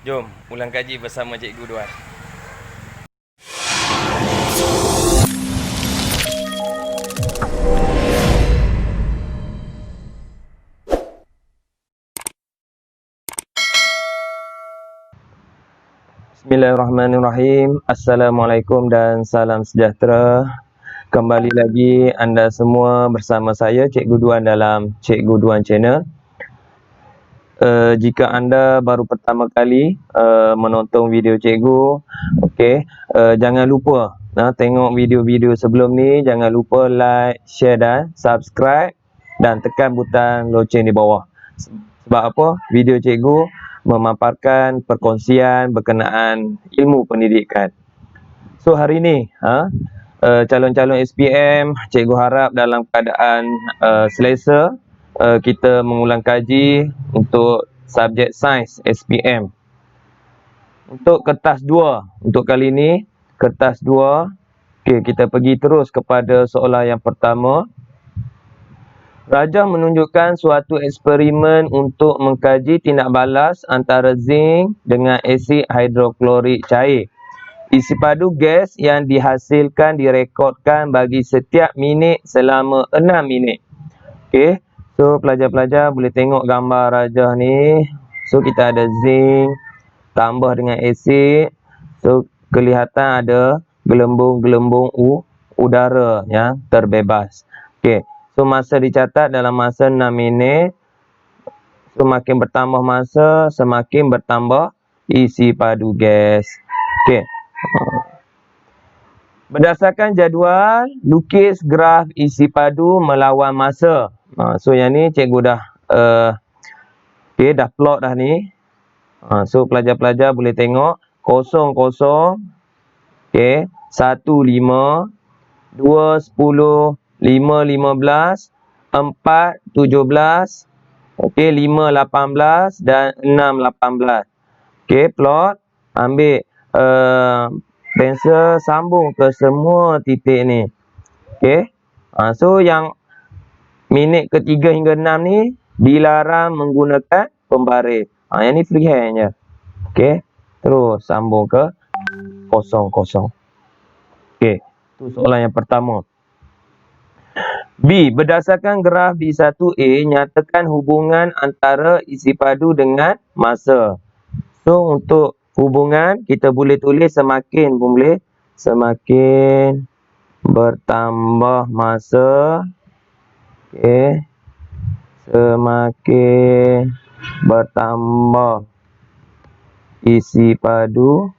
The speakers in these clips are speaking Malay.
Jom ulang kaji bersama Cikgu Duan. Bismillahirrahmanirrahim. Assalamualaikum dan salam sejahtera. Kembali lagi anda semua bersama saya Cikgu Duan dalam Cikgu Duan Channel. Jika anda baru pertama kali menonton video cikgu, jangan lupa tengok video-video sebelum ni. Jangan lupa like, share dan subscribe, dan tekan butang loceng di bawah. Sebab apa? Video cikgu memaparkan perkongsian berkenaan ilmu pendidikan. So hari ni calon-calon SPM, cikgu harap dalam keadaan selesa. Kita mengulang kaji untuk subjek sains SPM. Untuk kertas 2, untuk kali ini kertas 2. Kita pergi terus kepada soalan yang pertama. Rajah menunjukkan suatu eksperimen untuk mengkaji tindak balas antara zinc dengan asid hidroklorik cair. Isi padu gas yang dihasilkan direkodkan bagi setiap minit selama 6 minit. So pelajar-pelajar boleh tengok gambar rajah ni. So kita ada zinc tambah dengan asid. So kelihatan ada gelembung-gelembung udara yang terbebas. So masa dicatat dalam masa 6 minit. So makin bertambah masa, semakin bertambah isi padu gas. Berdasarkan jadual, lukis graf isi padu melawan masa. So yang ni cikgu dah dah plot dah ni. So pelajar-pelajar boleh tengok 0, 0, 1, 5, 2, 10, 5, 15, 4, 17, 5, 18 dan 6, 18. Plot. Ambil pensel, sambung ke semua titik ni. So yang minit ketiga hingga 6 ni dilarang menggunakan pembaris. Yang ni freehand je. Terus sambung ke 0, 0. Tu soalan yang pertama. B. Berdasarkan graf B1A, nyatakan hubungan antara isi padu dengan masa. So untuk hubungan kita boleh tulis semakin pun boleh. Semakin bertambah masa, semakin bertambah isi padu.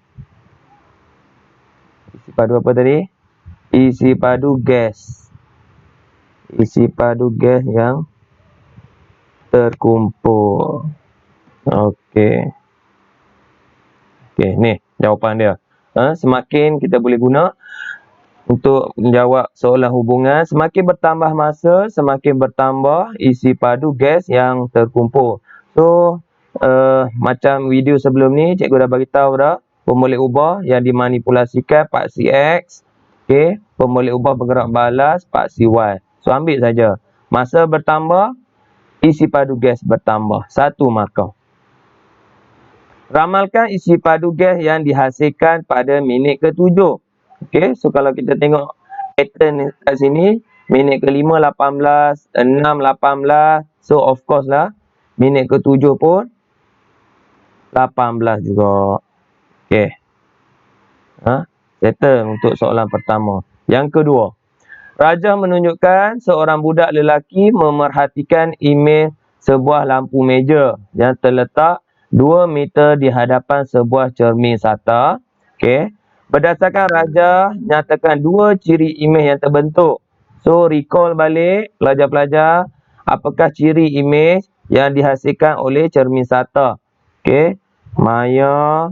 Isi padu apa tadi? Isi padu gas. Isi padu gas yang terkumpul. Ni jawapan dia. Semakin kita boleh guna untuk menjawab soalan hubungan. Semakin bertambah masa, semakin bertambah isi padu gas yang terkumpul. So macam video sebelum ni cikgu dah bagi tahu dah, pemboleh ubah yang dimanipulasikan paksi X. Pemboleh ubah bergerak balas paksi Y. So ambil saja. Masa bertambah, isi padu gas bertambah. 1 markah. Ramalkan isi padu gas yang dihasilkan pada minit ke-7. So kalau kita tengok pattern kat sini, minit ke-5 18, 6 18. So of course lah, minit ke-7 pun 18 juga. Settle untuk soalan pertama. Yang kedua. Rajah menunjukkan seorang budak lelaki memerhatikan imej sebuah lampu meja yang terletak 2 meter di hadapan sebuah cermin sata. Berdasarkan rajah, nyatakan 2 ciri imej yang terbentuk. So recall balik pelajar-pelajar, apakah ciri imej yang dihasilkan oleh cermin sata. Maya,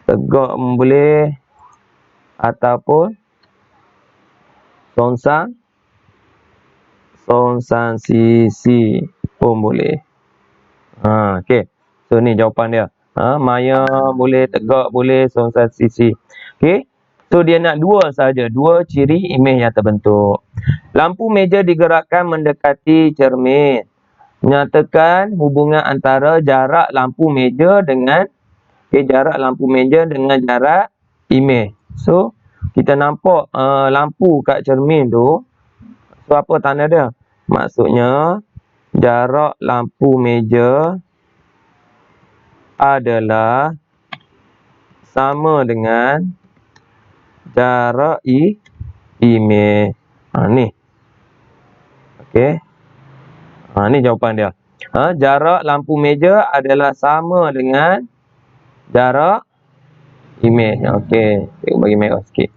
tegak boleh, ataupun songsang sisi pun boleh. So ni jawapan dia. Maya boleh, tegak boleh, songsang sisi. So dia nak 2 saja, 2 ciri imej yang terbentuk. Lampu meja digerakkan mendekati cermin. Nyatakan hubungan antara jarak lampu meja dengan jarak imej. So, kita nampak lampu kat cermin tu. So, apa tanda dia? Maksudnya, jarak lampu meja adalah sama dengan jarak imej. Ni. Okey. Ni jawapan dia. Jarak lampu meja adalah sama dengan jarak imej. Okey. Tengok bagi merah sikit.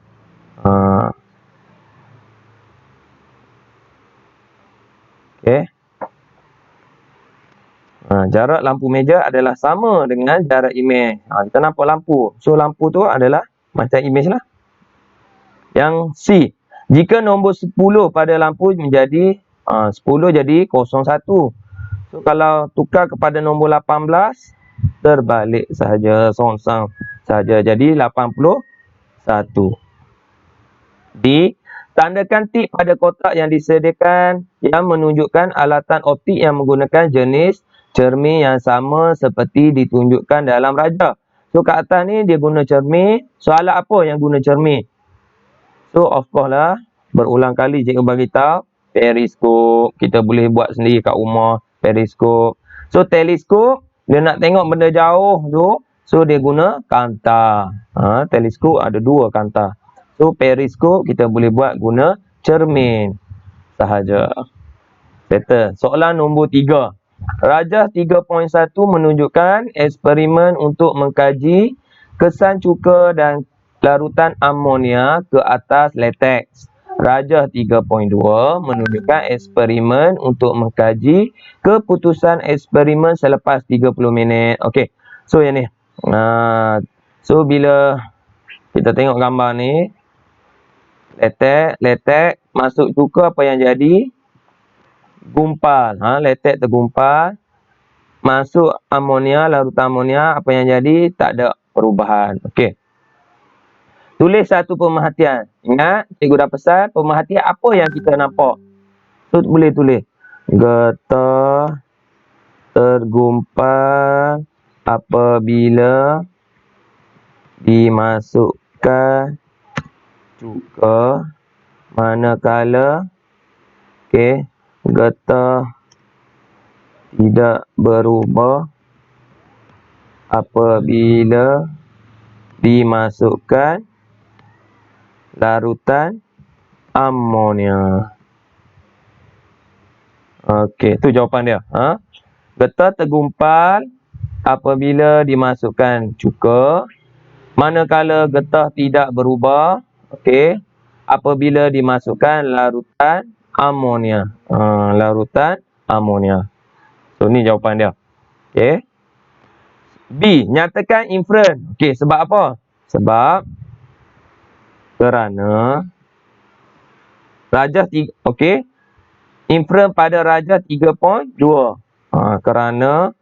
Okey. Jarak lampu meja adalah sama dengan jarak imej. Kita nampak lampu. So, lampu tu adalah macam imej lah. Yang C. Jika nombor 10 pada lampu menjadi 10 jadi 01. So, kalau tukar kepada nombor 18, terbalik sahaja. Songsang sahaja. Jadi, 81. D. Tandakan tik pada kotak yang disediakan yang menunjukkan alatan optik yang menggunakan jenis cermin yang sama seperti ditunjukkan dalam rajah. So, kat atas ni dia guna cermin. So, alat apa yang guna cermin? So, of course lah, berulang kali cikgu bagi tahu, periskop. Kita boleh buat sendiri kat rumah, periskop. So, teleskop, dia nak tengok benda jauh tu, so dia guna kanta. Teleskop ada 2 kanta. So, periskop kita boleh buat guna cermin sahaja. Settle. Soalan nombor 3. Rajah 3.1 menunjukkan eksperimen untuk mengkaji kesan cuka dan larutan amonia ke atas latex. Rajah 3.2 menunjukkan eksperimen untuk mengkaji keputusan eksperimen selepas 30 minit. Okey. So, yang ni. So, bila kita tengok gambar ni, latex masuk cuka, apa yang jadi? Gumpal. Latex tergumpal. Masuk amonia, larutan amonia, apa yang jadi? Tak ada perubahan. Okey. Tulis satu pemerhatian. Ingat, cikgu dah pesan, pemerhatian apa yang kita nampak. So, boleh tulis. Getah tergumpal apabila dimasukkan cuka, manakala getah tidak berubah apabila dimasukkan larutan amonia. Okey, tu jawapan dia. Getah tergumpal apabila dimasukkan cuka, manakala getah tidak berubah, okey, apabila dimasukkan larutan amonia. Larutan amonia. So, ni jawapan dia. Okey. B. Nyatakan inferen. Okey, sebab apa? Sebab kerana rajah 3, okey. Inferen pada rajah 3.2. Kerana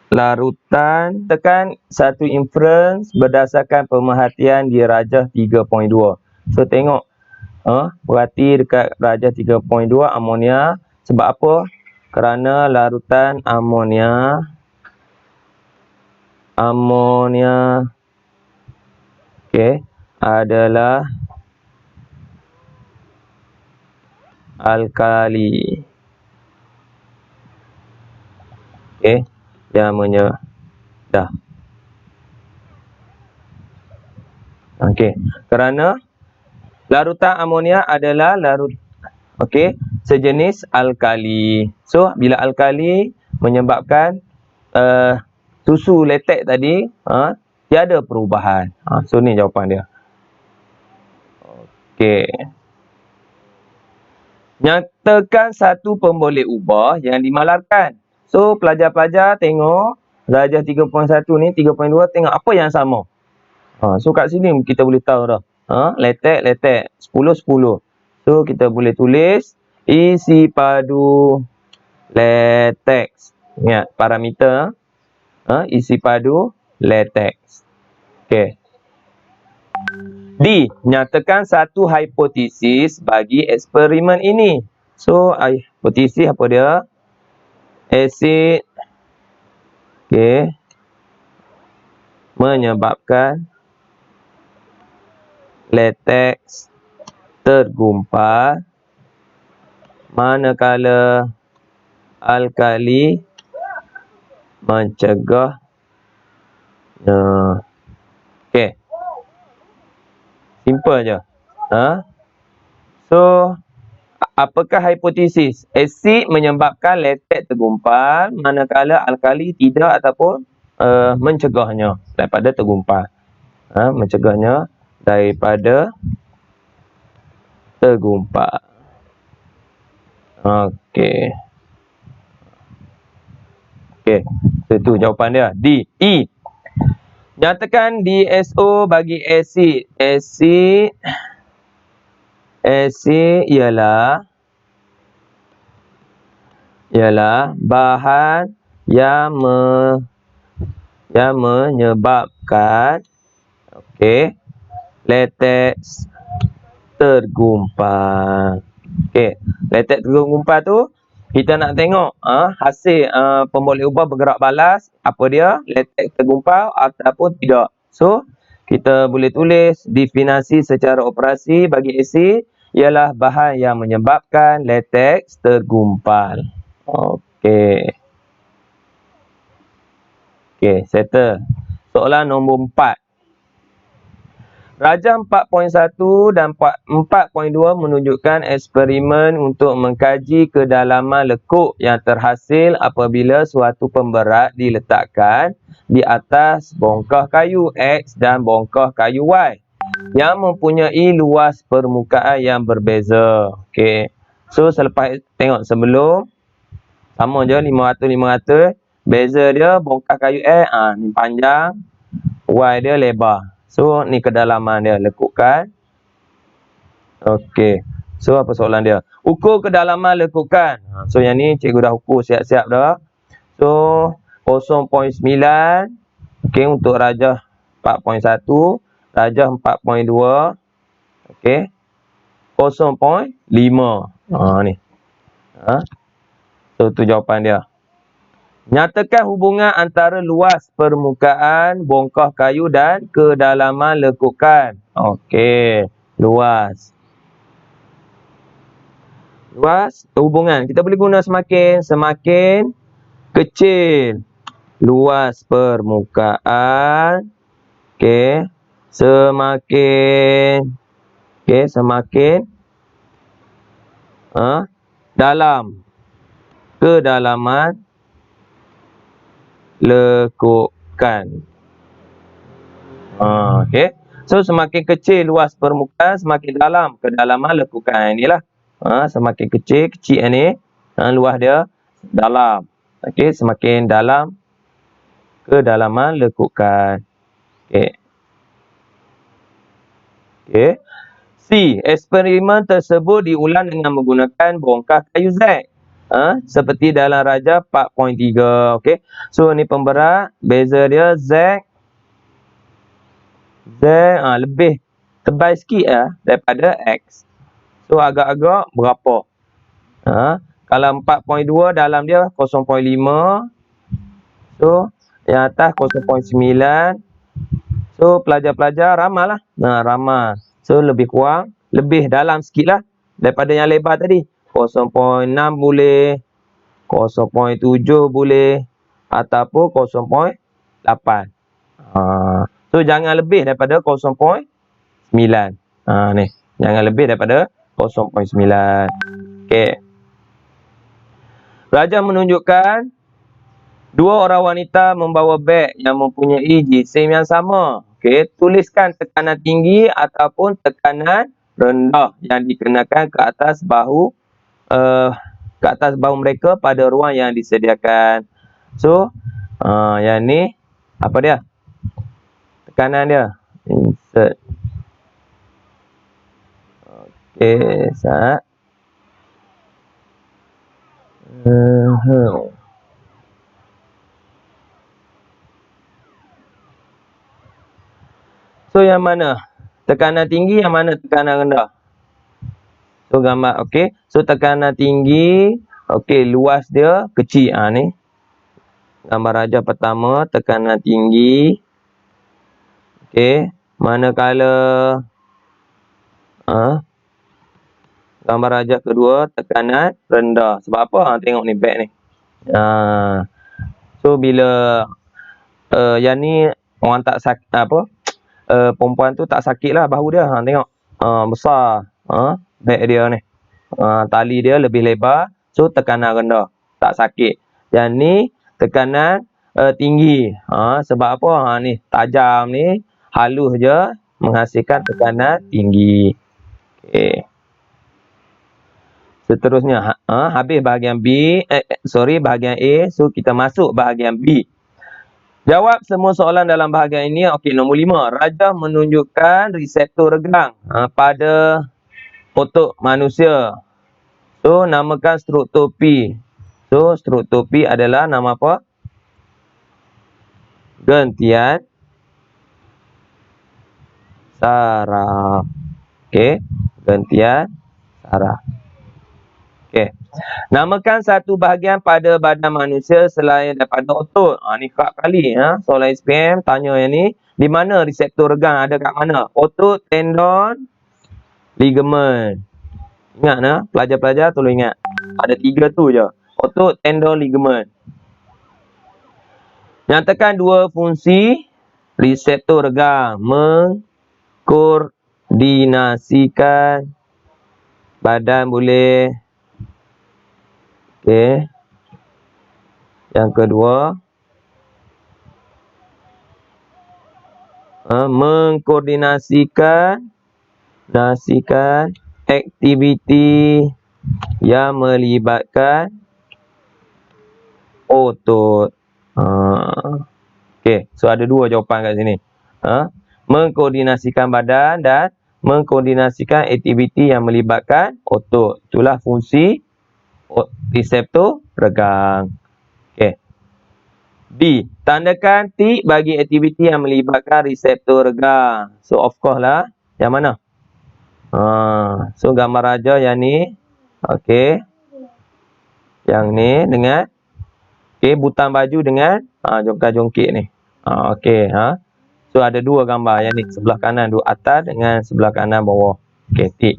larutan, tekan satu inference berdasarkan pemerhatian di rajah 3.2. So, tengok. Berarti dekat rajah 3.2 amonia. Sebab apa? Kerana larutan amonia adalah alkali. Yang menyedah. Kerana larutan amonia adalah sejenis alkali. So, bila alkali menyebabkan susu latex tadi tiada perubahan. So, ni jawapan dia. Okey. Nyatakan satu pemboleh ubah yang dimalarkan. So, pelajar-pelajar tengok rajah 3.1 ni, 3.2, tengok apa yang sama. So, kat sini kita boleh tahu dah. Latex, 10. So, kita boleh tulis isi padu latex. Ingat, parameter. Isi padu latex. Okey. D. Nyatakan satu hipotesis bagi eksperimen ini. So, hipotesis apa dia? Asid, okey, menyebabkan lateks tergumpal, manakala alkali mencegah. Okey, simple je. So, apakah hipotesis? Asid menyebabkan lateks tergumpal, manakala alkali tidak ataupun mencegahnya daripada tergumpal. Mencegahnya daripada tergumpal. Okey. Okey, itu jawapan dia. D. E. Nyatakan DSO bagi asid. Asid ialah bahan yang menyebabkan lateks tergumpal. Lateks tergumpal tu kita nak tengok hasil pemboleh ubah bergerak balas, apa dia, lateks tergumpal ataupun tidak. So, kita boleh tulis definisi secara operasi bagi asid ialah bahan yang menyebabkan lateks tergumpal. Okey, settle. Soalan nombor 4. Rajah 4.1 dan 4.2 menunjukkan eksperimen untuk mengkaji kedalaman lekuk yang terhasil apabila suatu pemberat diletakkan di atas bongkah kayu X dan bongkah kayu Y yang mempunyai luas permukaan yang berbeza. Okey. So, selepas tengok sebelum, sama je 500-500. Beza dia bongkah kayu X, ni panjang, Y dia lebar. So, ni kedalaman dia, lekukan. Okey. So, apa soalan dia? Ukur kedalaman lekukan. So, yang ni cikgu dah ukur siap-siap dah. So, 0.9. Okey, untuk rajah 4.1. Rajah 4.2. Okey. 0.5. Ni. So, tu jawapan dia. Nyatakan hubungan antara luas permukaan bongkah kayu dan kedalaman lekukan. Okey, luas. Luas hubungan. Kita boleh guna semakin kecil luas permukaan. Okey, semakin dalam kedalaman lekukan. Okey. So, semakin kecil luas permukaan, semakin dalam kedalaman lekukan. Inilah. Semakin kecil ni, luas dia dalam. Okey, semakin dalam kedalaman lekukan. Okey. C. Eksperimen tersebut diulang dengan menggunakan bongkah kayu Z. Seperti dalam rajah 4.3. Okey. So, ni pemberat. Beza dia Z lebih tebal sikit daripada X. So, agak-agak berapa? Kalau 4.2 dalam dia 0.5. So, yang atas 0.9. So, pelajar-pelajar ramal lah. Ramal. So, lebih kurang. Lebih dalam sikit lah daripada yang lebar tadi. 0.6 boleh. 0.7 boleh. Ataupun 0.8. So, jangan lebih daripada 0.9. Ni. Jangan lebih daripada 0.9. Okey. Rajah menunjukkan dua orang wanita membawa beg yang mempunyai jisim yang sama. Okey, tuliskan tekanan tinggi ataupun tekanan rendah yang dikenakan ke atas bahu mereka pada ruang yang disediakan. So, yang ni apa dia? Tekanan dia. Insert. Okey, sat. So, yang mana tekanan tinggi, yang mana tekanan rendah? So, gambar. Okey. So, tekanan tinggi Okey, luas dia kecil. Ni gambar rajah pertama, tekanan tinggi. Okey, manakala gambar rajah kedua, tekanan rendah. Sebab apa? Tengok ni back ni. So bila yang ni orang tak sakit perempuan tu tak sakit lah bahu dia. Tengok. Besar. Back dia ni. Tali dia lebih lebar. So tekanan rendah. Tak sakit. Yang ni tekanan tinggi. Sebab apa? Ni tajam ni. Halus je. Menghasilkan tekanan tinggi. Okay. Seterusnya. Habis bahagian B. Bahagian A. So kita masuk bahagian B. Jawab semua soalan dalam bahagian ini. Okey, nombor 5. Rajah menunjukkan reseptor regang pada otot manusia. So, namakan struktur P. So, struktur P adalah nama apa? Gentian saraf. Okey, gentian saraf. Okey. Namakan satu bahagian pada badan manusia selain daripada otot. Ni kerap kali soalan SPM tanya yang ni. Di mana reseptor regang ada kat mana? Otot, tendon, ligamen. Ingat pelajar-pelajar tolong ingat. Ada 3 tu je. Otot, tendon, ligamen. Nyatakan 2 fungsi reseptor regang. Mengkoordinasikan badan boleh. Okey. Yang kedua, mengkoordinasikan aktiviti yang melibatkan otot. Okey, so ada 2 jawapan kat sini. Mengkoordinasikan badan dan mengkoordinasikan aktiviti yang melibatkan otot. Itulah fungsi reseptor regang. Okey. B. Tandakan tik bagi aktiviti yang melibatkan reseptor regang. So of course lah. Yang mana? So gambar rajah yang ni. Okey. Yang ni dengan butang baju dengan jongkak-jongkik ni. Okey, So ada 2 gambar yang ni, sebelah kanan 2 atas dengan sebelah kanan bawah. Okey, tik.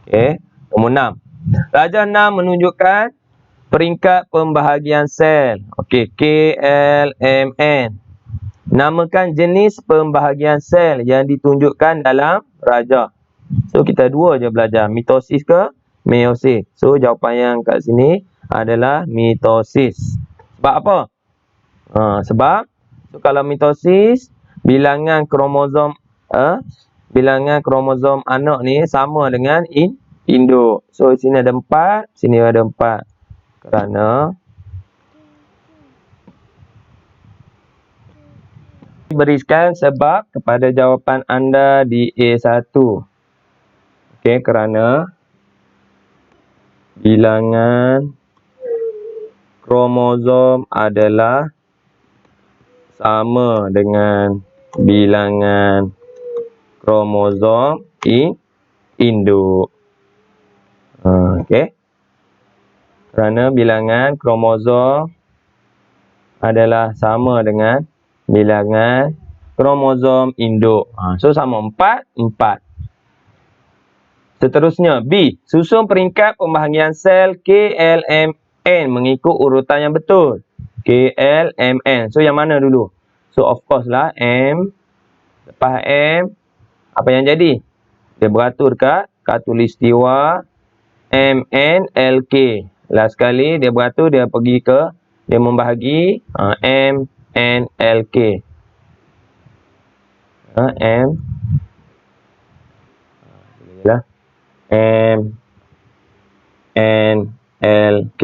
Okey, nombor 6. Rajah 6 menunjukkan peringkat pembahagian sel. Okey, KLMN. Namakan jenis pembahagian sel yang ditunjukkan dalam rajah. So kita 2 je belajar, mitosis ke meiosis. So jawapan yang kat sini adalah mitosis. Sebab apa? Sebab kalau mitosis, bilangan kromosom anak ni sama dengan induk. So sini ada 4, sini ada 4. Kerana berikan sebab kepada jawapan anda di A1. Okey, kerana bilangan kromosom adalah sama dengan bilangan kromosom induk. Okey. Kerana bilangan kromosom adalah sama dengan bilangan kromosom induk. So sama 4, 4. Seterusnya B. Susun peringkat pembahagian sel KLMN mengikut urutan yang betul. KLMN. So yang mana dulu? So of course lah M. Lepas M, apa yang jadi? Dia beratur kat khatulistiwa MNLK. Last sekali dia beratur, dia pergi ke, dia membahagi MNLK. MNLK.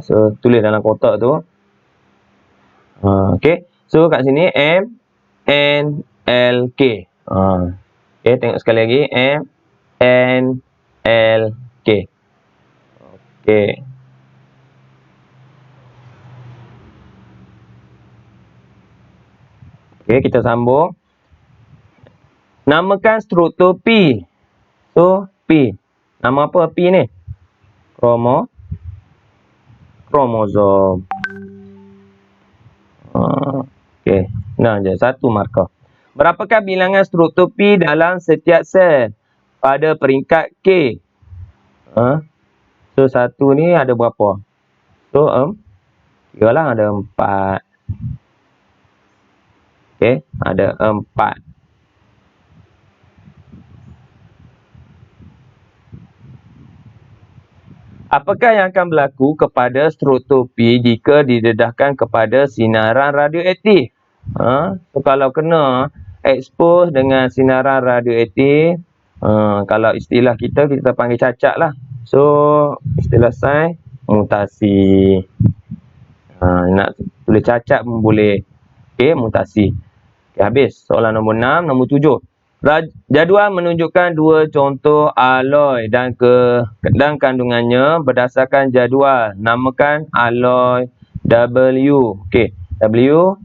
So tulis dalam kotak tu. Okey. So kat sini MNLK. Okey, tengok sekali lagi MNLK. Okey. Okey, kita sambung. Namakan struktur P. So P. Nama apa P ni? kromosom. Okey, nah je satu markah. Berapakah bilangan struktur P dalam setiap sel pada peringkat K? So satu ni ada berapa? So kiralah ada 4. Okey, ada 4. Apakah yang akan berlaku kepada struktur P jika didedahkan kepada sinaran radioaktif? So kalau kena expose dengan sinaran radioaktif, kalau istilah kita panggil cacat lah. So istilah sains mutasi. Nak tulis cacat pun boleh. Okey, mutasi. Okay, habis. Soalan nombor 6, nombor 7. Jadual menunjukkan dua contoh alloy dan kandungannya berdasarkan jadual. Namakan alloy W. Okey, W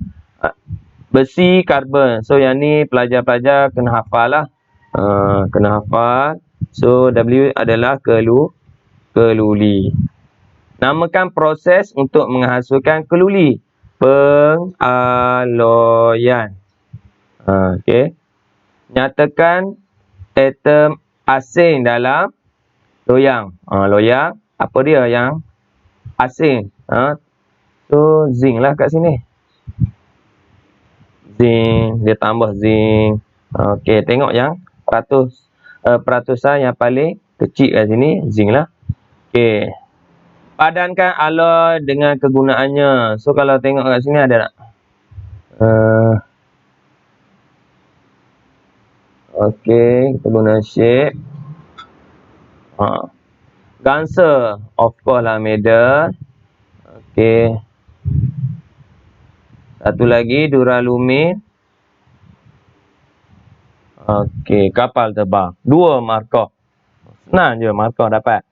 besi karbon. So yang ni pelajar-pelajar kena hafal lah. Kena hafal. So W adalah keluli. Namakan proses untuk menghasilkan keluli. Pengaloyan. Okey. Nyatakan atom asing dalam loyang. Loyang, apa dia yang asing? So, zinc lah kat sini. Zinc, dia tambah zinc. Okey, tengok yang peratusan yang paling kecil kat sini, zinc lah. Okey. Padankan alloy dengan kegunaannya. So, kalau tengok kat sini ada tak? Okey, kita guna shape. Ganser, of course lah medal. Okey. Satu lagi duralumin. Okey, kapal terbang. 2 markah. Senang je markah dapat.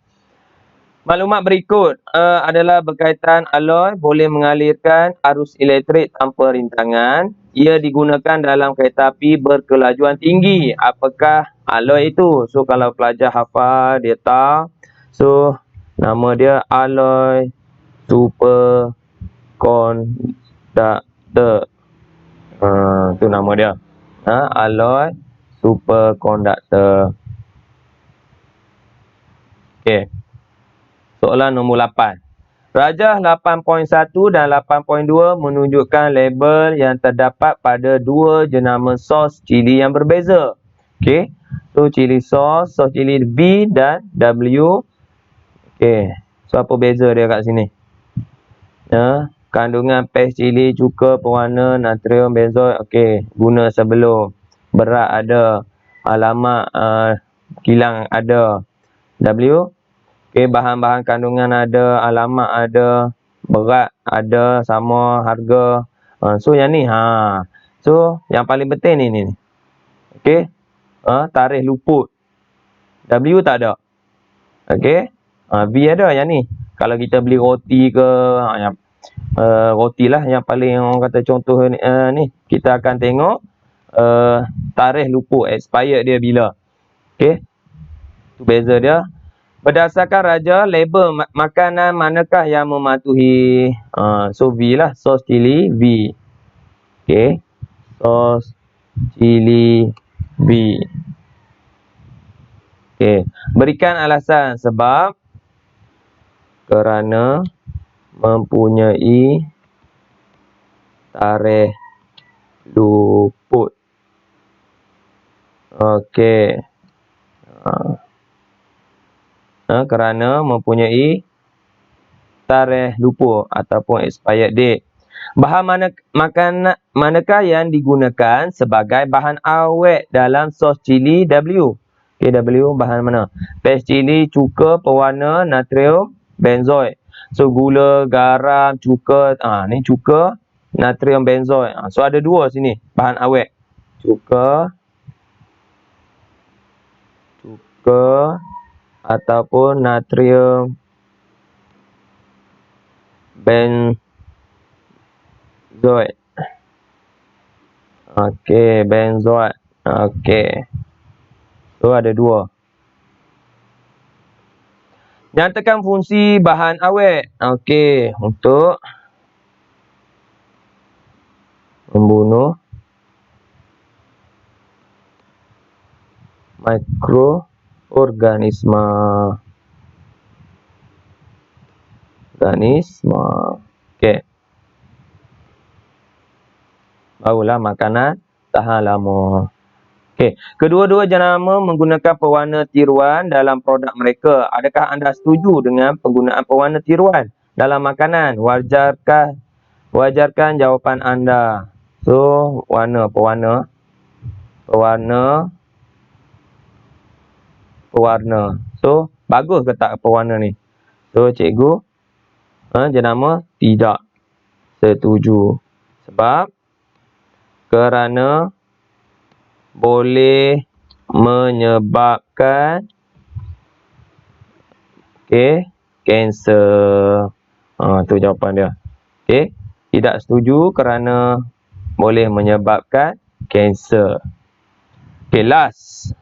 Maklumat berikut adalah berkaitan alloy boleh mengalirkan arus elektrik tanpa rintangan. Ia digunakan dalam kereta api berkelajuan tinggi. Apakah alloy itu? So kalau pelajar hafal, dia tahu. So nama dia alloy superconductor. Tu nama dia. Alloy superconductor. Okey. Soalan nombor 8. Rajah 8.1 dan 8.2 menunjukkan label yang terdapat pada dua jenama sos cili yang berbeza. Okey. So cili sos cili V dan W. Okey. So apa beza dia kat sini? Kandungan pes cili, cuka, pewarna, natrium benzoat. Okey, guna sebelum. Berat ada, alamat kilang ada. W. Okey, bahan-bahan kandungan ada, alamat ada, berat ada, sama harga. So yang ni So yang paling penting ni. Okey. Tarikh luput. W tak ada. Okey. V ada yang ni. Kalau kita beli roti ke, roti lah yang paling orang kata contoh ni. Kita akan tengok tarikh luput, expired dia bila. Okey. Tu beza dia. Berdasarkan raja, label makanan manakah yang mematuhi? So V lah, sos cili V. Okey. Sos cili V. Okey. Berikan alasan sebab kerana mempunyai tarikh luput. Okey. Kerana mempunyai tarikh luput ataupun expired date. Bahan manakah yang digunakan sebagai bahan awet dalam sos cili W? Okay, W bahan mana? Pes cili, cuka, pewarna, natrium benzoat. So gula, garam, cuka, ni cuka, natrium benzoat. So ada dua sini bahan awet. Cuka ataupun natrium benzoat. Okey, benzoat. Okey. So ada dua. Nyatakan fungsi bahan awet. Okey, untuk membunuh mikroorganisme. Okey. Barulah makanan tahan lama. Okey, kedua-dua jenama menggunakan pewarna tiruan dalam produk mereka. Adakah anda setuju dengan penggunaan pewarna tiruan dalam makanan? Wajarkan jawapan anda. So, pewarna. So, bagus ke tak pewarna ni? So, cikgu jenama tidak setuju. Sebab kerana boleh menyebabkan kanser. Tu jawapan dia. Okey, tidak setuju kerana boleh menyebabkan kanser. Okey, last.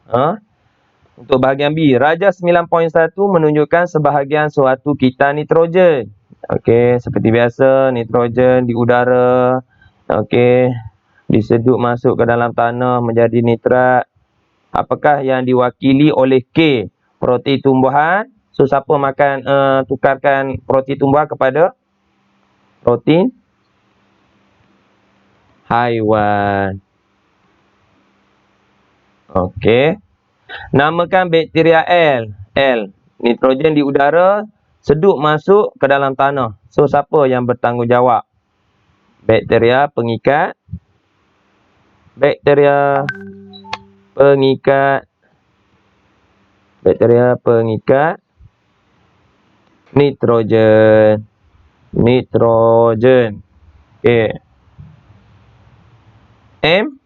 Untuk bahagian B, Raja 9.1 menunjukkan sebahagian suatu kita nitrogen. Okey, seperti biasa, nitrogen di udara. Okey, disedut masuk ke dalam tanah menjadi nitrat. Apakah yang diwakili oleh K? Protein tumbuhan. So, siapa makan tukarkan protein tumbuhan kepada protein haiwan? Okey. Namakan bakteria L. Nitrogen di udara sedut masuk ke dalam tanah. So, siapa yang bertanggungjawab? Bakteria pengikat. Bakteria pengikat nitrogen. Okey. M.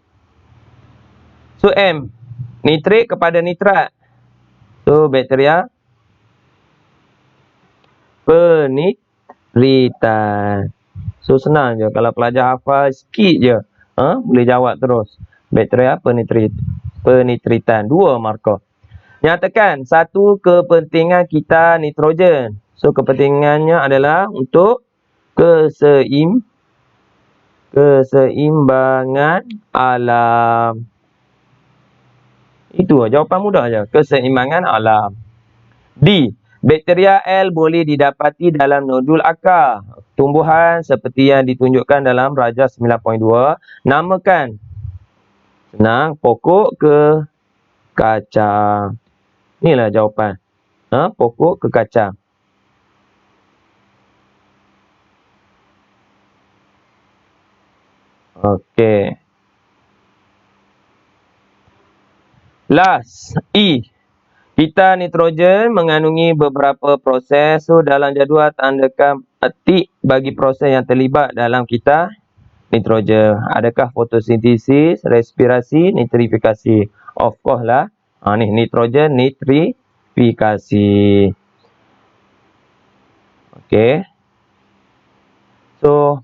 So, M. Nitrit kepada nitrat. So, bakteria penitritan. So, senang je. Kalau pelajar hafal sikit je, boleh jawab terus. Bakteria penitritan. 2 markah. Nyatakan satu kepentingan kita nitrogen. So, kepentingannya adalah untuk keseimbangan alam. Itu jawapan mudah je. Keseimbangan alam. D. Bakteria L boleh didapati dalam nodul akar tumbuhan seperti yang ditunjukkan dalam Raja 9.2. Namakan. Senang. Pokok ke kacang. Inilah jawapan. Pokok ke kacang. Okey. Last. E. Kita nitrogen mengandungi beberapa proses. So, dalam jadual tandakan tik bagi proses yang terlibat dalam kita nitrogen. Adakah fotosintesis, respirasi, nitrifikasi? Of course lah. Ni nitrogen nitrifikasi. Okey. So,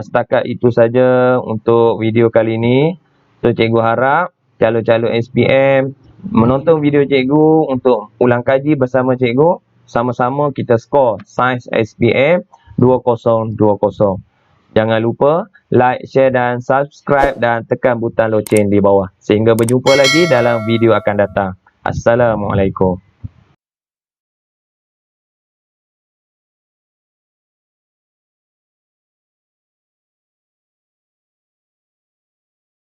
setakat itu saja untuk video kali ini. So, cikgu harap calon-calon SPM menonton video cikgu untuk ulang kaji bersama cikgu. Sama-sama kita skor Sains SPM 2020. Jangan lupa like, share dan subscribe dan tekan butang loceng di bawah. Sehingga berjumpa lagi dalam video akan datang. Assalamualaikum.